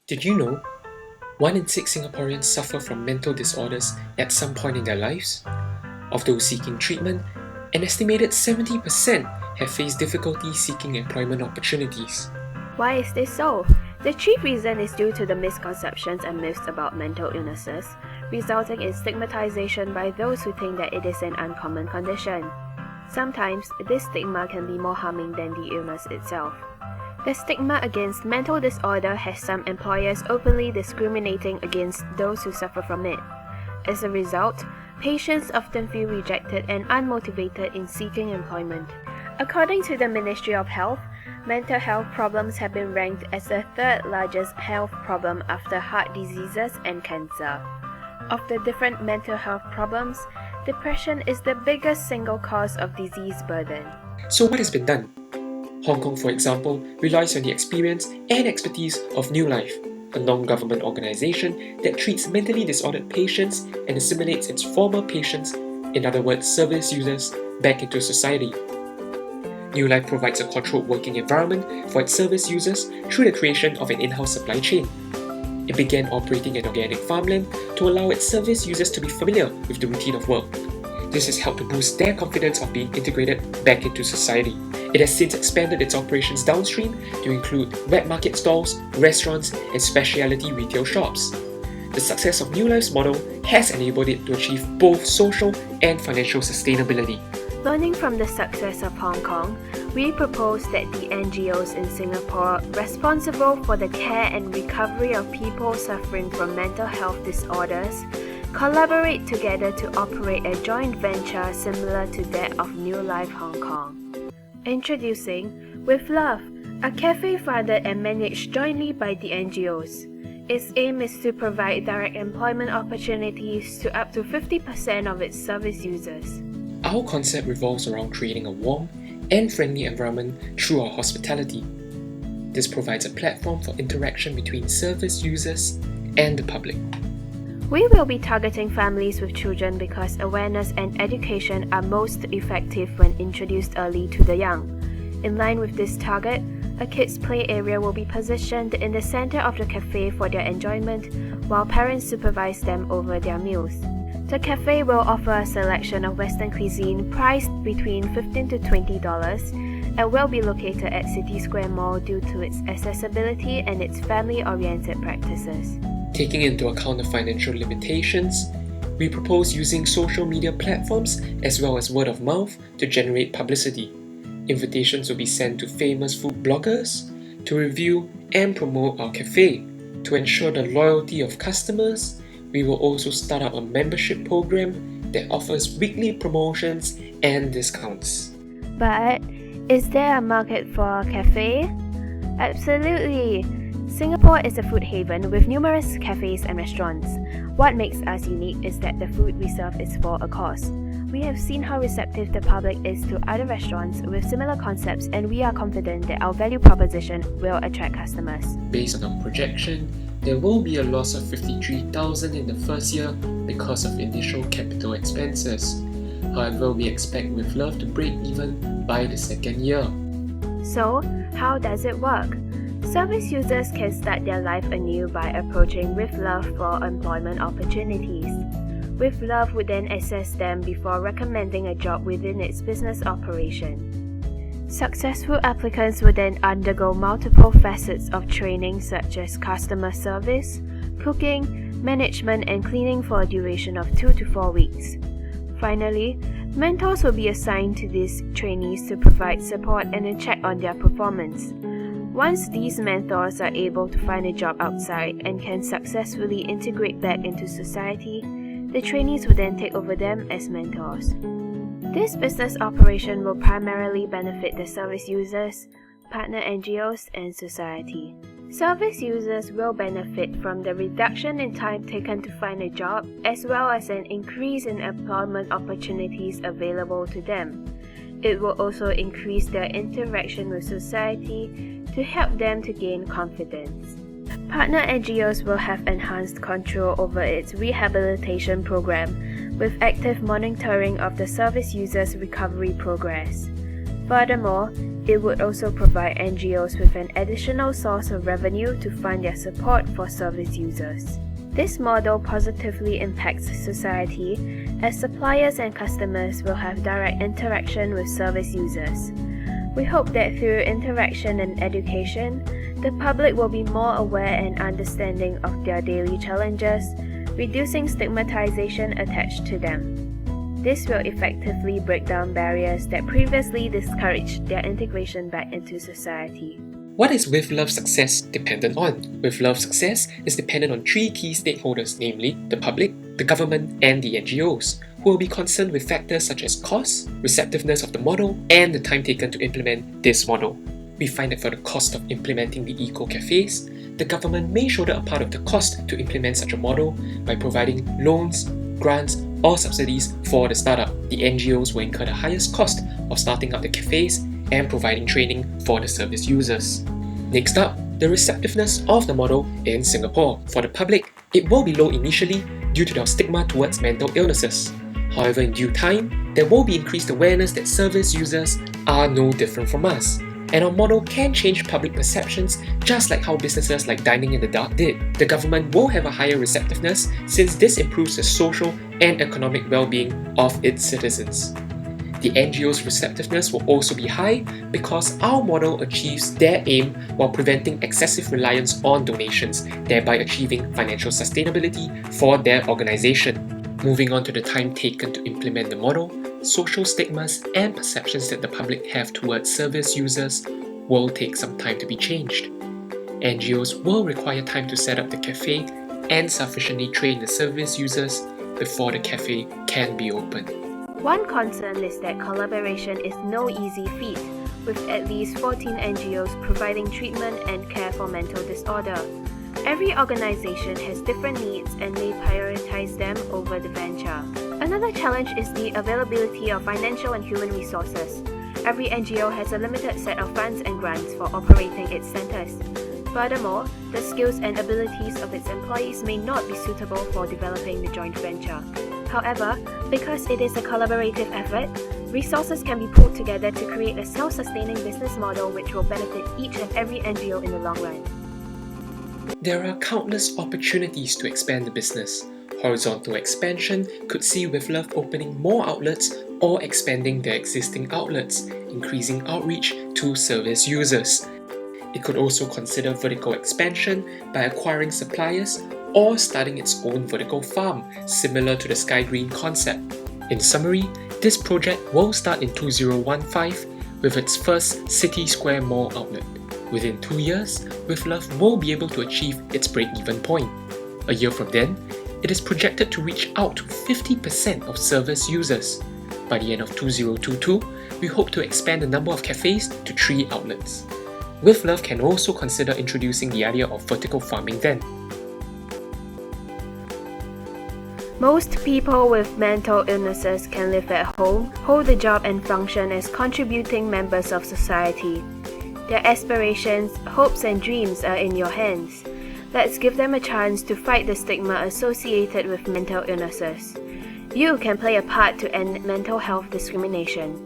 Did you know 1 in 6 Singaporeans suffer from mental disorders at some point in their lives? Of those seeking treatment, an estimated 70% have faced difficulty seeking employment opportunities. Why is this so? The chief reason is due to the misconceptions and myths about mental illnesses, resulting in stigmatization by those who think that it is an uncommon condition. Sometimes, this stigma can be more harming than the illness itself. The stigma against mental disorder has some employers openly discriminating against those who suffer from it. As a result, patients often feel rejected and unmotivated in seeking employment. According to the Ministry of Health, mental health problems have been ranked as the third largest health problem after heart diseases and cancer. Of the different mental health problems, depression is the biggest single cause of disease burden. So what has been done? Hong Kong, for example, relies on the experience and expertise of New Life, a non-government organisation that treats mentally disordered patients and assimilates its former patients, in other words service users, back into society. New Life provides a controlled working environment for its service users through the creation of an in-house supply chain. It began operating an organic farmland to allow its service users to be familiar with the routine of work. This has helped to boost their confidence of being integrated back into society. It has since expanded its operations downstream to include wet market stalls, restaurants, and specialty retail shops. The success of New Life's model has enabled it to achieve both social and financial sustainability. Learning from the success of Hong Kong, we propose that the NGOs in Singapore responsible for the care and recovery of people suffering from mental health disorders collaborate together to operate a joint venture similar to that of New Life Hong Kong. Introducing With Love, a cafe founded and managed jointly by the NGOs. Its aim is to provide direct employment opportunities to up to 50% of its service users. Our concept revolves around creating a warm and friendly environment through our hospitality. This provides a platform for interaction between service users and the public. We will be targeting families with children because awareness and education are most effective when introduced early to the young. In line with this target, a kids' play area will be positioned in the center of the cafe for their enjoyment, while parents supervise them over their meals. The cafe will offer a selection of Western cuisine priced between $15 to $20 and will be located at City Square Mall due to its accessibility and its family-oriented practices. Taking into account the financial limitations, we propose using social media platforms as well as word of mouth to generate publicity. Invitations will be sent to famous food bloggers to review and promote our cafe. To ensure the loyalty of customers, we will also start up a membership program that offers weekly promotions and discounts. But is there a market for a cafe? Absolutely! Singapore is a food haven with numerous cafes and restaurants. What makes us unique is that the food we serve is for a cause. We have seen how receptive the public is to other restaurants with similar concepts, and we are confident that our value proposition will attract customers. Based on our projection, there will be a loss of 53,000 in the first year because of initial capital expenses. However, we expect With Love to break even by the second year. So, how does it work? Service users can start their life anew by approaching With Love for employment opportunities. With Love would then assess them before recommending a job within its business operation. Successful applicants would then undergo multiple facets of training such as customer service, cooking, management and cleaning for a duration of 2 to 4 weeks. Finally, mentors will be assigned to these trainees to provide support and a check on their performance. Once these mentors are able to find a job outside and can successfully integrate back into society, the trainees will then take over them as mentors. This business operation will primarily benefit the service users, partner NGOs, and society. Service users will benefit from the reduction in time taken to find a job, as well as an increase in employment opportunities available to them. It will also increase their interaction with society to help them to gain confidence. Partner NGOs will have enhanced control over its rehabilitation program, with active monitoring of the service users' recovery progress. Furthermore, it would also provide NGOs with an additional source of revenue to fund their support for service users. This model positively impacts society as suppliers and customers will have direct interaction with service users. We hope that through interaction and education, the public will be more aware and understanding of their daily challenges, reducing stigmatization attached to them. This will effectively break down barriers that previously discouraged their integration back into society. What is With Love success dependent on? With Love success is dependent on three key stakeholders, namely the public, the government, and the NGOs, who will be concerned with factors such as cost, receptiveness of the model, and the time taken to implement this model. We find that for the cost of implementing the eco-cafes, the government may shoulder a part of the cost to implement such a model by providing loans, grants, or subsidies for the startup. The NGOs will incur the highest cost of starting up the cafes and providing training for the service users. Next up, the receptiveness of the model in Singapore. For the public, it will be low initially due to their stigma towards mental illnesses. However, in due time, there will be increased awareness that service users are no different from us, and our model can change public perceptions just like how businesses like dining in the dark did. The government will have a higher receptiveness since this improves the social and economic well-being of its citizens. The NGO's receptiveness will also be high because our model achieves their aim while preventing excessive reliance on donations, thereby achieving financial sustainability for their organization. Moving on to the time taken to implement the model, social stigmas and perceptions that the public have towards service users will take some time to be changed. NGOs will require time to set up the cafe and sufficiently train the service users before the cafe can be opened. One concern is that collaboration is no easy feat, with at least 14 NGOs providing treatment and care for mental disorder. Every organization has different needs and may prioritize them over the venture. Another challenge is the availability of financial and human resources. Every NGO has a limited set of funds and grants for operating its centers. Furthermore, the skills and abilities of its employees may not be suitable for developing the joint venture. However, because it is a collaborative effort, resources can be pulled together to create a self-sustaining business model which will benefit each and every NGO in the long run. There are countless opportunities to expand the business. Horizontal expansion could see With Love opening more outlets or expanding their existing outlets, increasing outreach to service users. It could also consider vertical expansion by acquiring suppliers or starting its own vertical farm, similar to the Sky Green concept. In summary, this project will start in 2015 with its first City Square Mall outlet. Within 2 years, With Love will be able to achieve its break-even point. A year from then, it is projected to reach out to 50% of service users. By the end of 2022, we hope to expand the number of cafes to 3 outlets. With Love can also consider introducing the idea of vertical farming then. Most people with mental illnesses can live at home, hold a job and function as contributing members of society. Their aspirations, hopes and dreams are in your hands. Let's give them a chance to fight the stigma associated with mental illnesses. You can play a part to end mental health discrimination.